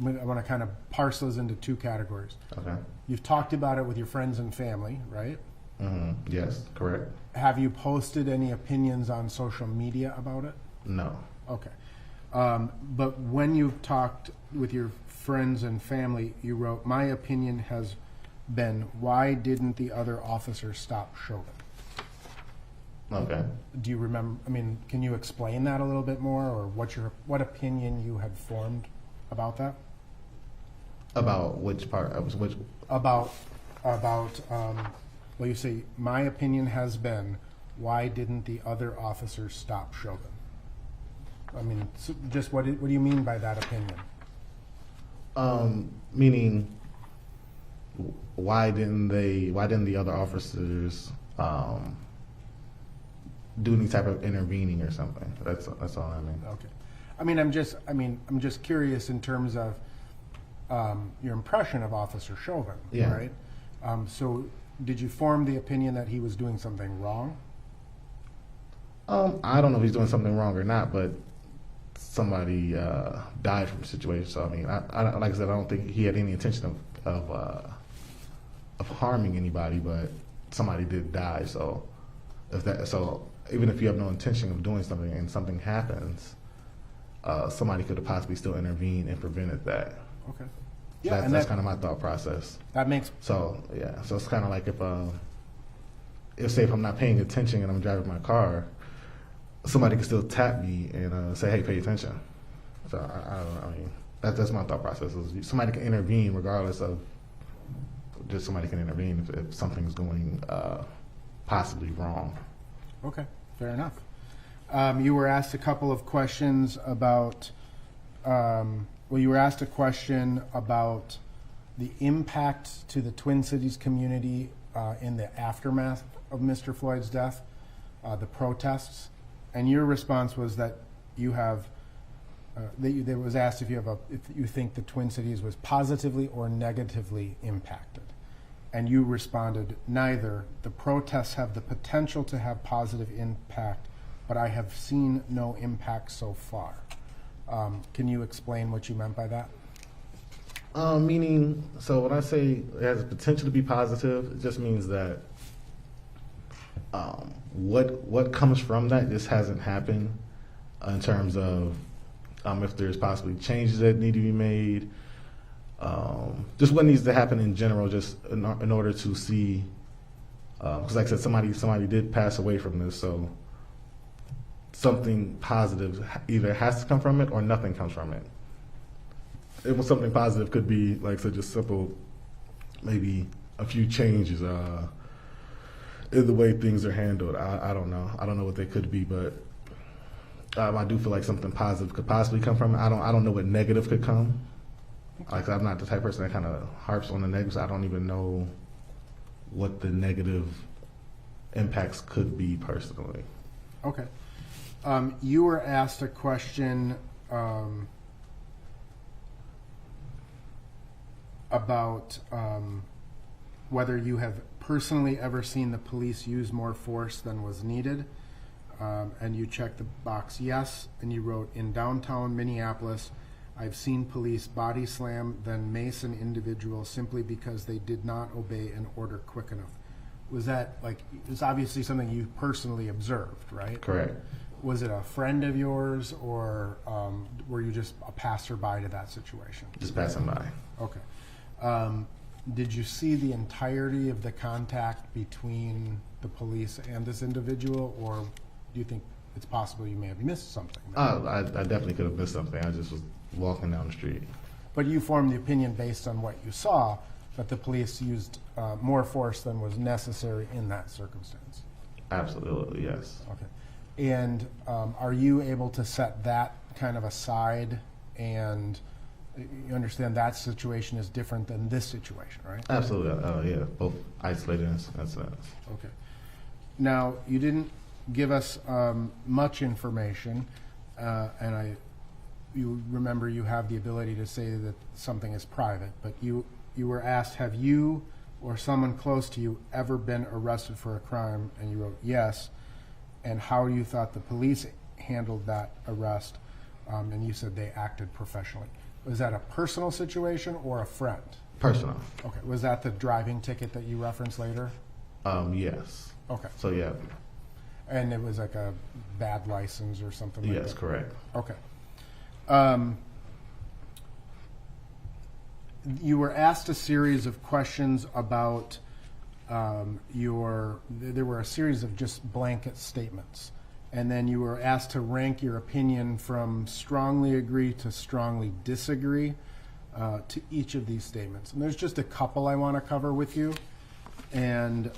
I want to kind of parse those into two categories. Okay. You've talked about it with your friends and family, right? Yes, correct. Have you posted any opinions on social media about it? No. Okay. But when you've talked with your friends and family, you wrote, "My opinion has been, why didn't the other officer stop Chauvin?" Okay. Do you remember, I mean, can you explain that a little bit more, or what opinion you had formed about that? About which part? Which? About, well, you say, "My opinion has been, why didn't the other officer stop Chauvin?" I mean, just what do you mean by that opinion? Meaning, why didn't the other officers do any type of intervening or something? That's all I mean. Okay. I'm just curious in terms of your impression of Officer Chauvin, Yeah. right? So did you form the opinion that he was doing something wrong? I don't know if he's doing something wrong or not, but somebody died from the situation. So I mean, I like I said, I don't think he had any intention of harming anybody, but somebody did die. So even if you have no intention of doing something and something happens, somebody could have possibly still intervened and prevented that. Okay. Yeah, and that's kind of my thought process. that makes So yeah, so it's kind of like if say if I'm not paying attention and I'm driving my car, somebody can still tap me and say, "Hey, pay attention." So I mean, that's my thought process. Is somebody can intervene regardless of just somebody can intervene if something's going possibly wrong. okay. Fair enough. You were asked a couple of questions about. You were asked a question about the impact to the Twin Cities community in the aftermath of Mr. Floyd's death, the protests, and your response was that you have. There was asked if you think the Twin Cities was positively or negatively impacted, and you responded, "Neither. The protests have the potential to have positive impact, but I have seen no impact so far." Can you explain what you meant by that? Meaning, so when I say it has the potential to be positive, it just means that what comes from that just hasn't happened in terms of if there's possibly changes that need to be made, just what needs to happen in general, just in order to see, because like I said, somebody did pass away from this, so something positive either has to come from it or nothing comes from it. It was something positive could be, like I said, just simple, maybe a few changes in the way things are handled. I don't know. I don't know what they could be, but I do feel like something positive could possibly come from it. I don't know what negative could come. Like I'm not the type of person that kind of harps on the negatives. I don't even know what the negative impacts could be personally. Okay. You were asked a question about whether you have personally ever seen the police use more force than was needed, and you checked the box yes, and you wrote, "In downtown Minneapolis, I've seen police body slam, then mace an individual simply because they did not obey an order quick enough." Was that, it's obviously something you personally observed, right? Correct. Was it a friend of yours, or were you just a passerby to that situation? Just passing by. Okay. Did you see the entirety of the contact between the police and this individual, or do you think it's possible you may have missed something? I definitely could have missed something. I just was walking down the street. But you formed the opinion based on what you saw, that the police used more force than was necessary in that circumstance? Absolutely, yes. Okay. And are you able to set that kind of aside, and you understand that situation is different than this situation, right? Absolutely, yeah. Both isolated in that sense. Okay. Now, you didn't give us much information, and you remember you have the ability to say that something is private, but you were asked, have you or someone close to you ever been arrested for a crime? And you wrote yes. And how you thought the police handled that arrest? And you said they acted professionally. Was that a personal situation or a friend? Personal. Okay. Was that the driving ticket that you referenced later? Yes. Okay. So yeah. And it was like a bad license or something like that? Yes, correct. Okay. You were asked a series of questions about there were a series of just blanket statements. And then you were asked to rank your opinion from strongly agree to strongly disagree to each of these statements. And there's just a couple I want to cover with you. And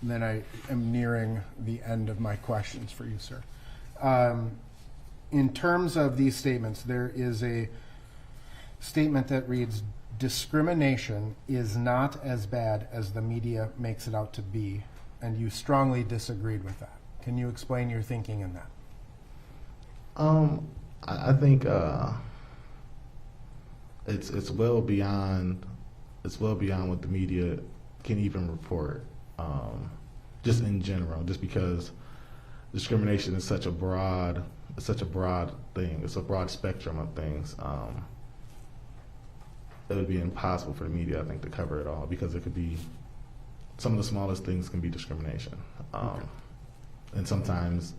then I am nearing the end of my questions for you, sir. In terms of these statements, there is a statement that reads, discrimination is not as bad as the media makes it out to be, and you strongly disagreed with that. Can you explain your thinking in that? I think it's well beyond what the media can even report. Just in general, just because discrimination is such a broad thing. It's a broad spectrum of things. It would be impossible for the media, I think, to cover it all, because it could be some of the smallest things can be discrimination, and sometimes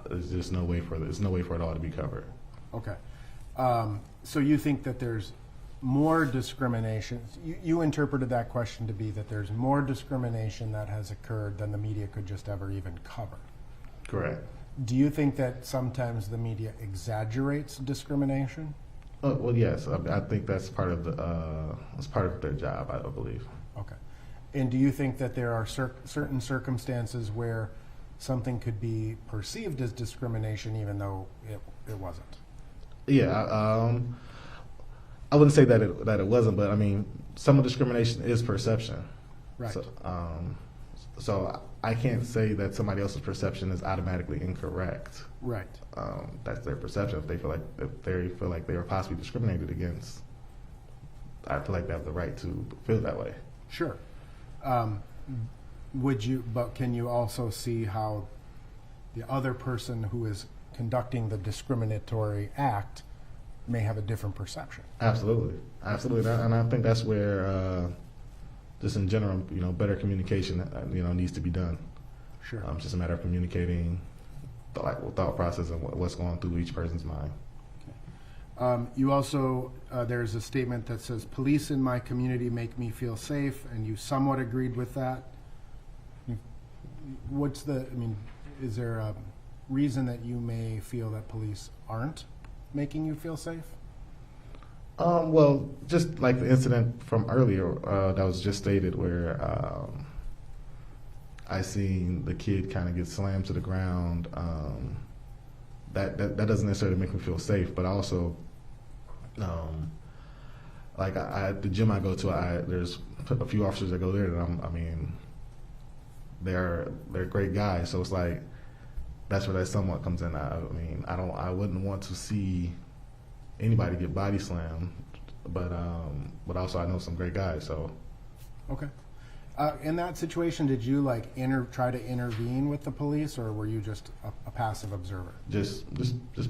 there's just no way for it all to be covered. Okay. So you think that there's more discrimination? You interpreted that question to be that there's more discrimination that has occurred than the media could just ever even cover. Correct. Do you think that sometimes the media exaggerates discrimination? Well, yes. I think that's part of their job, I believe. Okay. And do you think that there are certain circumstances where something could be perceived as discrimination even though it wasn't? Yeah. I wouldn't say that it wasn't, but I mean, some of discrimination is perception. Right. So I can't say that somebody else's perception is automatically incorrect. Right. That's their perception. If they feel like they were possibly discriminated against, I feel like they have the right to feel that way. Sure. But can you also see how the other person who is conducting the discriminatory act may have a different perception? Absolutely. And I think that's where, just in general, better communication, needs to be done. Sure. It's just a matter of communicating the thought process and what's going through each person's mind. Okay. You also, there's a statement that says, police in my community make me feel safe, and you somewhat agreed with that. Is there a reason that you may feel that police aren't making you feel safe? Well, just like the incident from earlier that was just stated, where I seen the kid kind of get slammed to the ground. That doesn't necessarily make me feel safe, but also, like the gym I go to, there's a few officers that go there, and they're great guys. So it's like that's where that somewhat comes in. I wouldn't want to see anybody get body slammed, but also I know some great guys. So okay. In that situation, did you try to intervene with the police, or were you just a passive observer? Just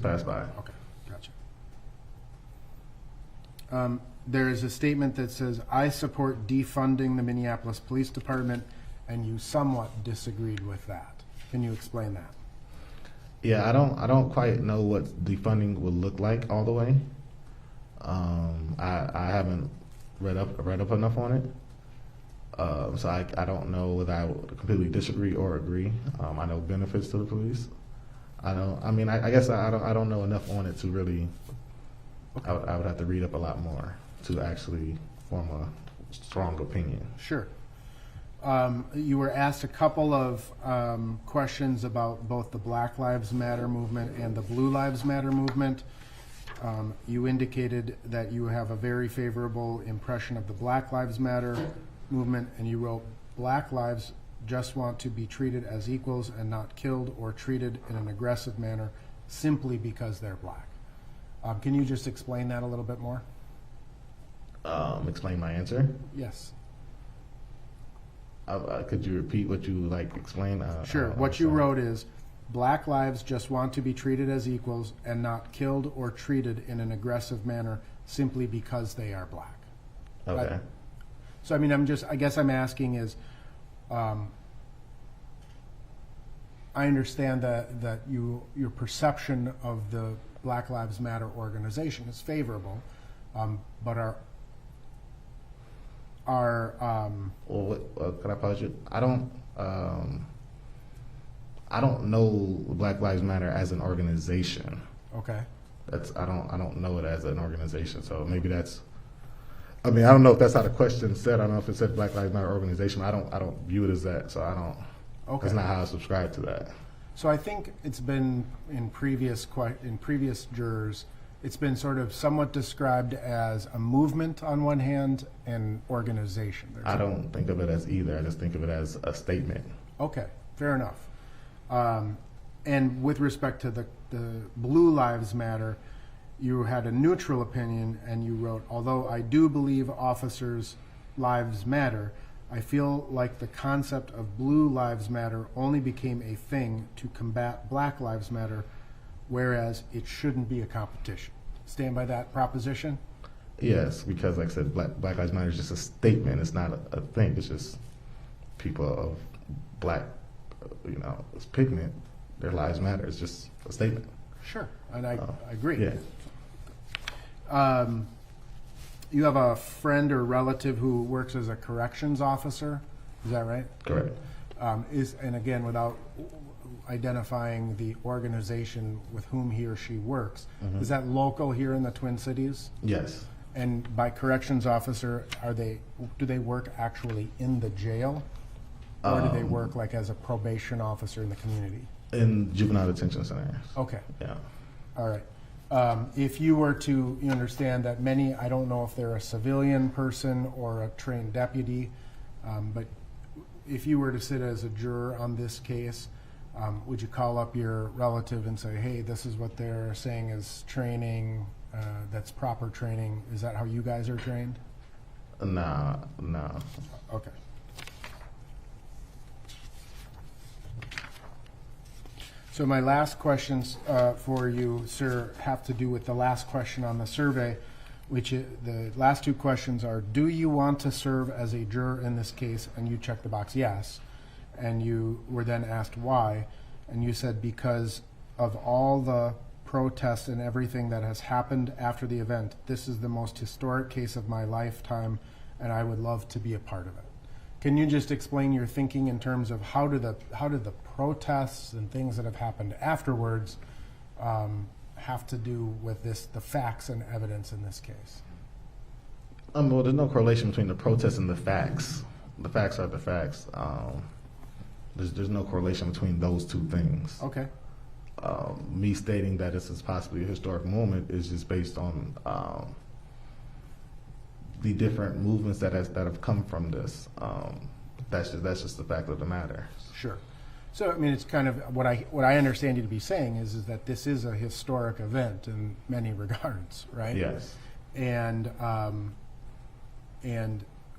pass by. Okay, gotcha. There is a statement that says, "I support defunding the Minneapolis Police Department," and you somewhat disagreed with that. Can you explain that? Yeah, I don't quite know what defunding would look like all the way. I haven't read up enough on it. So I don't know whether I would completely disagree or agree. I know benefits to the police. I guess I don't know enough on it to really. I would have to read up a lot more to actually form a strong opinion. Sure. You were asked a couple of questions about both the Black Lives Matter movement and the Blue Lives Matter movement. You indicated that you have a very favorable impression of the Black Lives Matter movement, and you wrote, "Black lives just want to be treated as equals and not killed or treated in an aggressive manner simply because they're black." Can you just explain that a little bit more? Explain my answer? Yes. Could you repeat what you explained? Sure. What you wrote is, Black lives just want to be treated as equals and not killed or treated in an aggressive manner simply because they are Black. Okay. So, I mean, I guess I'm asking is, I understand that your perception of the Black Lives Matter organization is favorable, but Can I pause you? I don't know Black Lives Matter as an organization. Okay. I don't know it as an organization. So maybe that's. I mean, I don't know if that's how the question said. I don't know if it said Black Lives Matter organization. I don't view it as that. So I don't. Okay. That's not how I subscribe to that. So I think it's been in previous jurors, it's been sort of somewhat described as a movement on one hand and organization. I don't think of it as either. I just think of it as a statement. Okay, fair enough. And with respect to the Blue Lives Matter, you had a neutral opinion and you wrote, although I do believe officers' lives matter, I feel like the concept of Blue Lives Matter only became a thing to combat Black Lives Matter, whereas it shouldn't be a competition. Stand by that proposition? Yes, because like I said, Black Lives Matter is just a statement. It's not a thing. It's just people of Black, it's pigment. Their lives matter. It's just a statement. Sure, and I agree. Yeah. You have a friend or relative who works as a corrections officer, is that right? Correct. And again, without identifying the organization with whom he or she works, is that local here in the Twin Cities? Yes. And by corrections officer, do they work actually in the jail, or do they work like as a probation officer in the community? In juvenile detention centers. Okay. Yeah. All right. If you were to, you understand that many, I don't know if they're a civilian person or a trained deputy, but if you were to sit as a juror on this case, would you call up your relative and say, hey, this is what they're saying is training, that's proper training. Is that how you guys are trained? No. Okay. So my last questions for you, sir, have to do with the last question on the survey, which the last two questions are, do you want to serve as a juror in this case? And you checked the box, yes. And you were then asked why. And you said, because of all the protests and everything that has happened after the event, this is the most historic case of my lifetime, and I would love to be a part of it. Can you just explain your thinking in terms of how do the protests and things that have happened afterwards have to do with the facts and evidence in this case? Well, there's no correlation between the protests and the facts. The facts are the facts. There's no correlation between those two things. Okay. Me stating that this is possibly a historic moment is just based on the different movements that have come from this. That's just the fact of the matter. Sure. So I mean, it's kind of what I understand you to be saying is that this is a historic event in many regards, right? Yes. And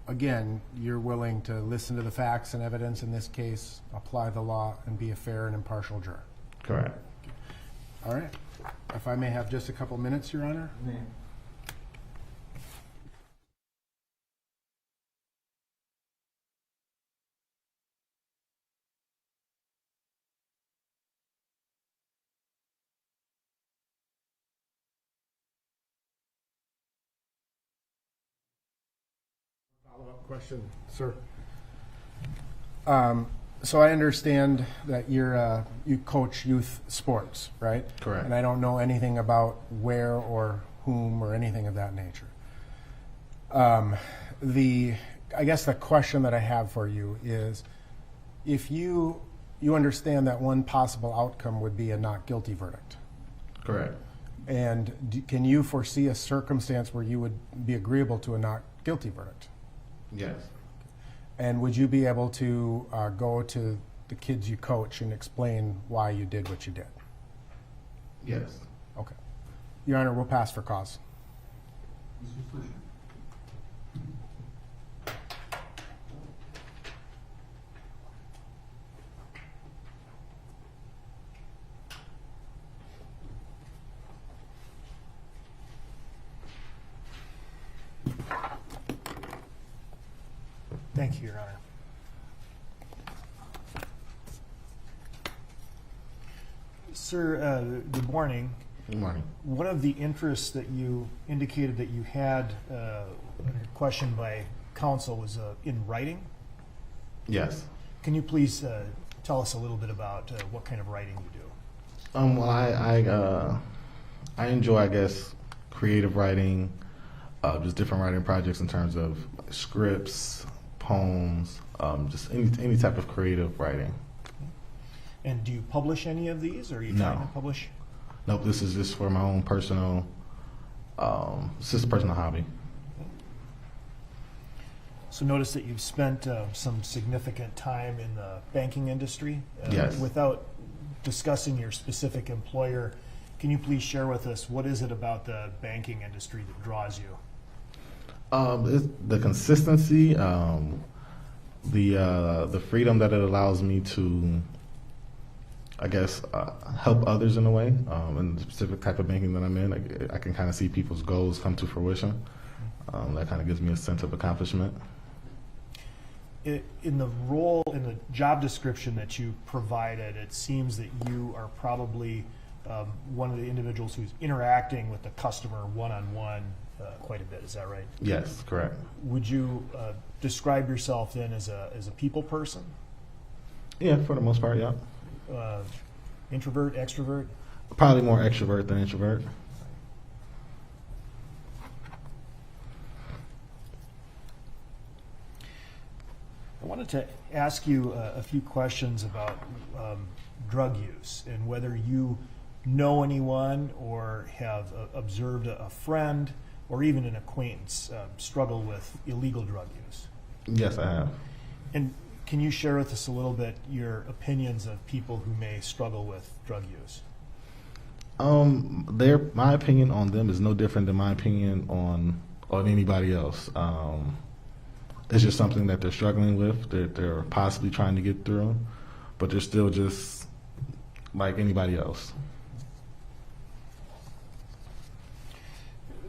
again, you're willing to listen to the facts and evidence in this case, apply the law, and be a fair and impartial juror. Correct. All right. If I may have just a couple minutes, Your Honor. Follow-up question, sir. So I understand that you coach youth sports, right? Correct. And I don't know anything about where or whom or anything of that nature. I guess the question that I have for you is, if you understand that one possible outcome would be a not guilty verdict. Correct. And can you foresee a circumstance where you would be agreeable to a not guilty verdict? Yes. And would you be able to go to the kids you coach and explain why you did what you did? Yes. Okay. Your Honor, we'll pass for cause. Mr. Swisher. Thank you, Your Honor. Sir, good morning. Good morning. One of the interests that you indicated that you had questioned by counsel was in writing. Yes. Can you please tell us a little bit about what kind of writing you do? Well, I enjoy, I guess, creative writing, just different writing projects in terms of scripts, poems, just any type of creative writing. And do you publish any of these, or are you No. trying to publish? Nope, this is just for my own personal, it's just a personal hobby. So notice that you've spent some significant time in the banking industry. Yes. Without discussing your specific employer, can you please share with us what is it about the banking industry that draws you? It's the consistency, the freedom that it allows me to, I guess, help others in a way. In the specific type of banking that I'm in, I can kind of see people's goals come to fruition. That kind of gives me a sense of accomplishment. In the role, in the job description that you provided, it seems that you are probably one of the individuals who's interacting with the customer one-on-one quite a bit. Is that right? Yes, correct. Would you describe yourself then as a people person? Yeah, for the most part, yeah. Introvert, extrovert? Probably more extrovert than introvert. I wanted to ask you a few questions about drug use and whether you know anyone or have observed a friend or even an acquaintance struggle with illegal drug use. Yes, I have. And can you share with us a little bit your opinions of people who may struggle with drug use? My opinion on them is no different than my opinion on anybody else. It's just something that they're struggling with, that they're possibly trying to get through, but they're still just like anybody else.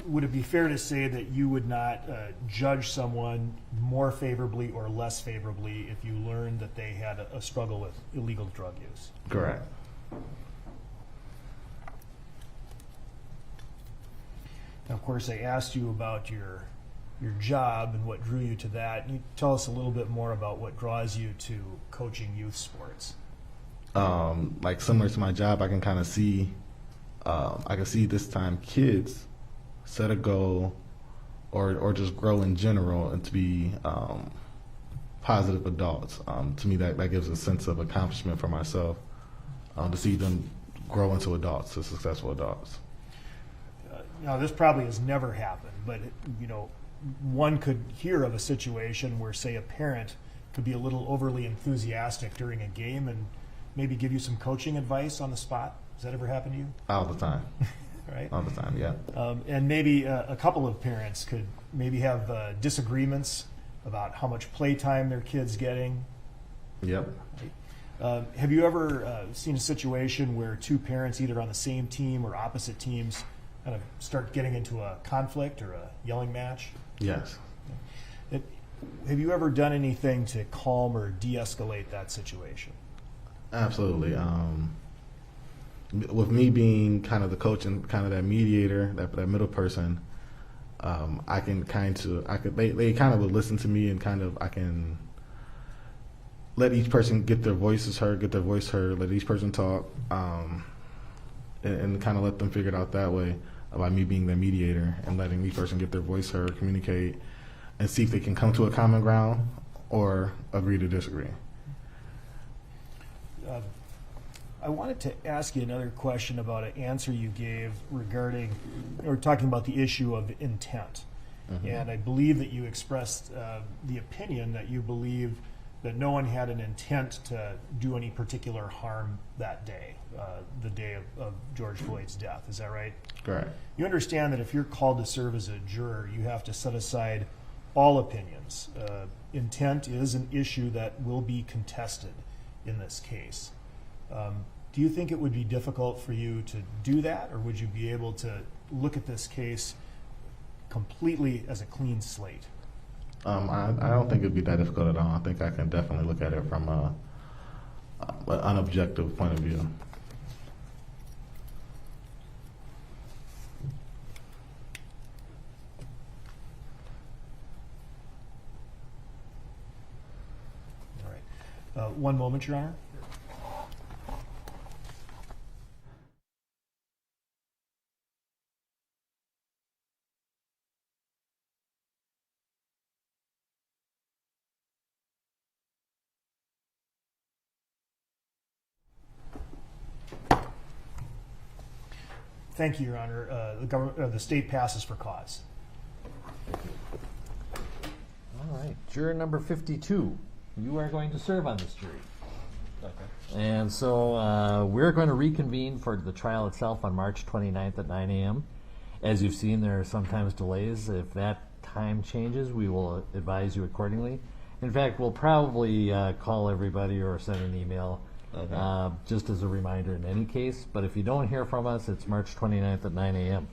Would it be fair to say that you would not judge someone more favorably or less favorably if you learned that they had a struggle with illegal drug use? Correct. Now, of course, I asked you about your job and what drew you to that. Can you tell us a little bit more about what draws you to coaching youth sports? Like similar to my job, I can kind of see, I can see this time kids set a goal or just grow in general and to be positive adults. To me, that gives a sense of accomplishment for myself, to see them grow into adults, to successful adults. Now, this probably has never happened, but one could hear of a situation where, say, a parent could be a little overly enthusiastic during a game and maybe give you some coaching advice on the spot. Has that ever happened to you? All the time. Right? All the time, yeah. And maybe a couple of parents could maybe have disagreements about how much playtime their kid's getting. Yep. Have you ever seen a situation where two parents, either on the same team or opposite teams, kind of start getting into a conflict or a yelling match? Yes. Have you ever done anything to calm or de-escalate that situation? Absolutely. With me being kind of the coach and kind of that mediator, that middle person, I can they kind of would listen to me and I can let each person get their voice heard, let each person talk, and kind of let them figure it out that way by me being the mediator and letting each person get their voice heard, communicate, and see if they can come to a common ground or agree to disagree. I wanted to ask you another question about an answer you gave regarding, or talking about the issue of intent. Mm-hmm. And I believe that you expressed the opinion that you believe that no one had an intent to do any particular harm that day, the day of George Floyd's death. Is that right? Correct. You understand that if you're called to serve as a juror, you have to set aside all opinions. Intent is an issue that will be contested in this case. Do you think it would be difficult for you to do that, or would you be able to look at this case completely as a clean slate? I don't think it'd be that difficult at all. I think I can definitely look at it from an unobjective point of view. All right. One moment, Your Honor. Thank you, Your Honor. The state passes for cause. All right, juror number 52. You are going to serve on this jury. Okay. And so we're going to reconvene for the trial itself on March 29th at 9 a.m. As you've seen, there are sometimes delays. If that time changes, we will advise you accordingly. In fact, we'll probably call everybody or send an email just as a reminder in any case. But if you don't hear from us, it's March 29th at 9 a.m.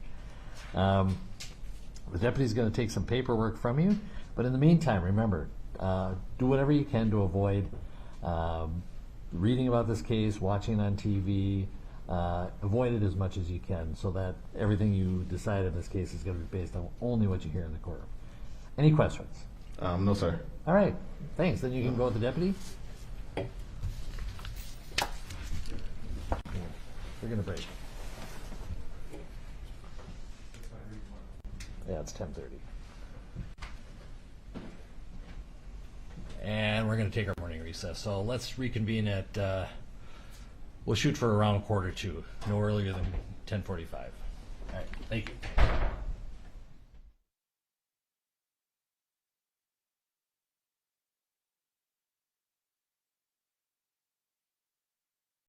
The deputy's going to take some paperwork from you. But in the meantime, remember, do whatever you can to avoid reading about this case, watching on TV. Avoid it as much as you can so that everything you decide in this case is going to be based on only what you hear in the courtroom. Any questions? No, sir. All right, thanks. Then you can go with the deputy. We're going to break. Yeah, it's 10:30. And we're going to take our morning recess. So let's reconvene at, we'll shoot for around 1:45, no earlier than 10:45. All right, thank you.